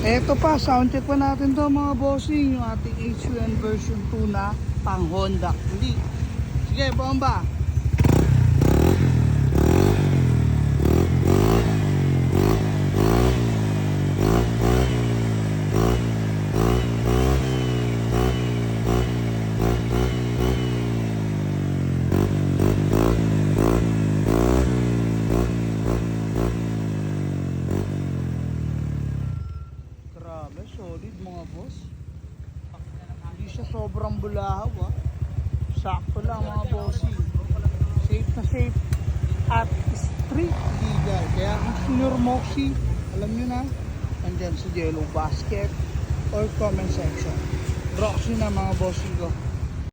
Eto pa, sound check pa natin to mga bossing. Yung ating HUN version 2 na pang Honda. Hindi. Sige, bomba. Grabe, solid mga boss. Hindi siya sobrang bulahaw ah. Sakto lang mga bossy. Safe na safe at street legal. Kaya kung Senior Moxie, alam nyo na, nandyan sa Yellow Basket or comment section. Roxy na mga bossy ko.